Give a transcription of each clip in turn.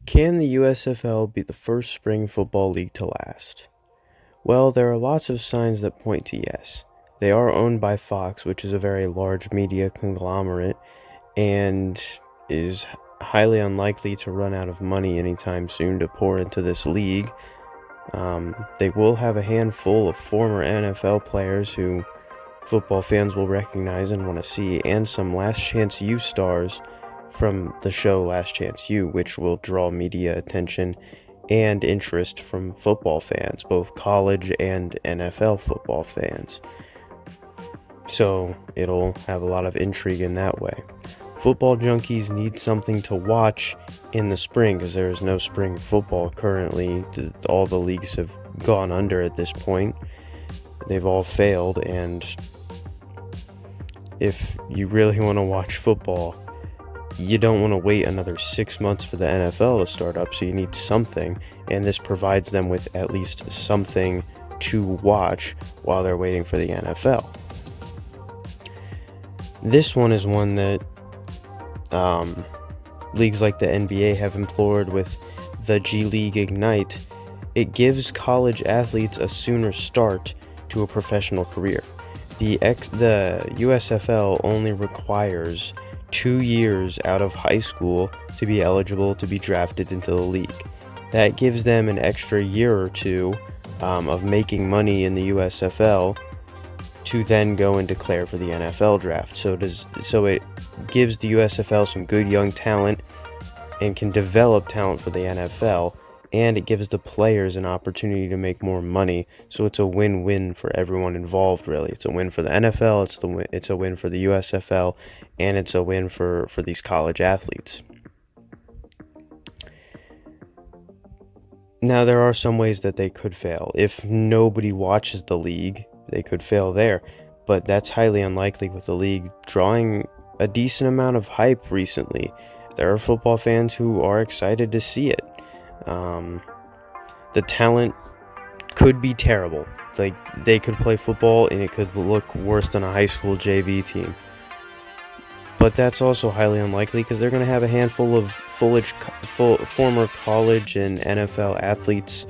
Can the USFL be the first spring football league to last? Well, there are lots of signs that point to yes. They are owned by Fox, which is a very large media conglomerate, and is highly unlikely to run out of money anytime soon to pour into this league. They will have a handful of former NFL players who football fans will recognize and want to see, and some Last Chance U stars from the show Last Chance U, which will draw media attention and interest from football fans, both college and NFL football fans. So it'll have a lot of intrigue in that way. Football junkies need something to watch in the spring because there is no spring football currently. All the leagues have gone under at this point. They've all failed, and if you really want to watch football, you don't want to wait another 6 months for the NFL to start up, so you need something, and this provides them with at least something to watch while they're waiting for the NFL. This one is one that leagues like the NBA have implored with the G League Ignite. It gives college athletes a sooner start to a professional career. The USFL only requires 2 years out of high school to be eligible to be drafted into the league. That gives them an extra year or two of making money in the USFL to then go and declare for the NFL draft. So it gives the USFL some good young talent and can develop talent for the NFL, and it gives the players an opportunity to make more money. So it's a win-win for everyone involved, really. It's a win for the NFL, it's a win for the USFL, and it's a win for these college athletes. Now, there are some ways that they could fail. If nobody watches the league, they could fail there, but that's highly unlikely with the league drawing a decent amount of hype recently. There are football fans who are excited to see it. The talent could be terrible. Like, they could play football and it could look worse than a high school JV team. But that's also highly unlikely because they're going to have a handful of former college and NFL athletes.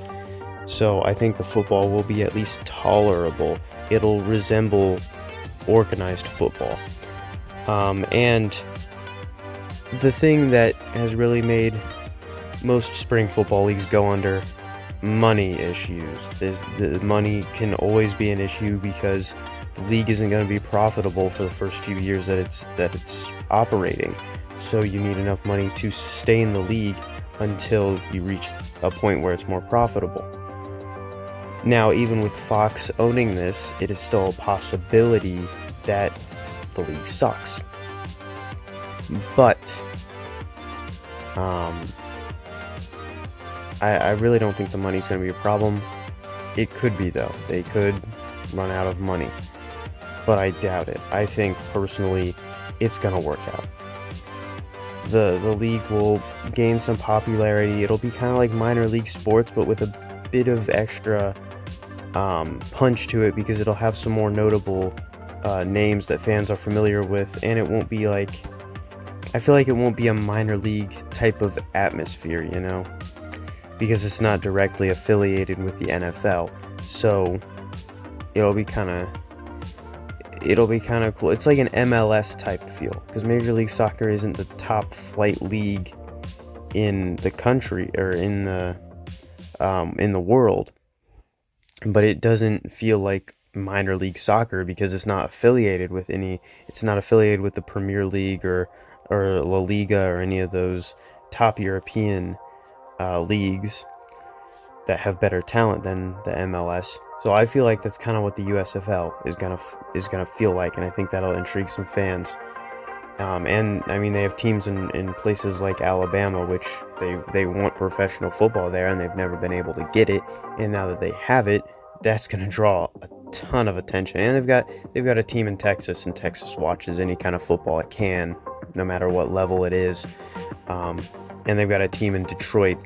So I think the football will be at least tolerable. It'll resemble organized football. And the thing that has really made most spring football leagues go under: money issues. The money can always be an issue because the league isn't going to be profitable for the first few years that it's operating. So you need enough money to sustain the league until you reach a point where it's more profitable. Now, even with Fox owning this, it is still a possibility that the league sucks. But I really don't think the money's going to be a problem. It could be, though. They could run out of money. But I doubt it. I think, personally, it's going to work out. The league will gain some popularity. It'll be kind of like minor league sports, but with a bit of extra punch to it, because it'll have some more notable names that fans are familiar with, and it won't be like... I feel like it won't be a minor league type of atmosphere, you know? Because it's not directly affiliated with the NFL. So it'll be kind of cool. It's like an MLS type feel, because Major League Soccer isn't the top flight league in the country or in the world, but it doesn't feel like minor league soccer because it's not affiliated with the Premier League or La Liga or any of those top European leagues that have better talent than the MLS. So I feel like that's kind of what the USFL is gonna feel like, and I think that'll intrigue some fans. And I mean, they have teams in places like Alabama, which they want professional football there, and they've never been able to get it. And now that they have it, that's gonna draw a ton of attention. And they've got a team in Texas, and Texas watches any kind of football it can, no matter what level it is. And they've got a team in Detroit,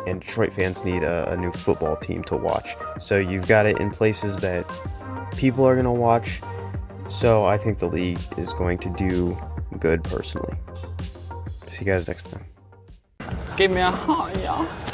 and Detroit fans need a new football team to watch. So you've got it in places that people are going to watch. So I think the league is going to do good, personally. See you guys next time. Give me a heart, y'all.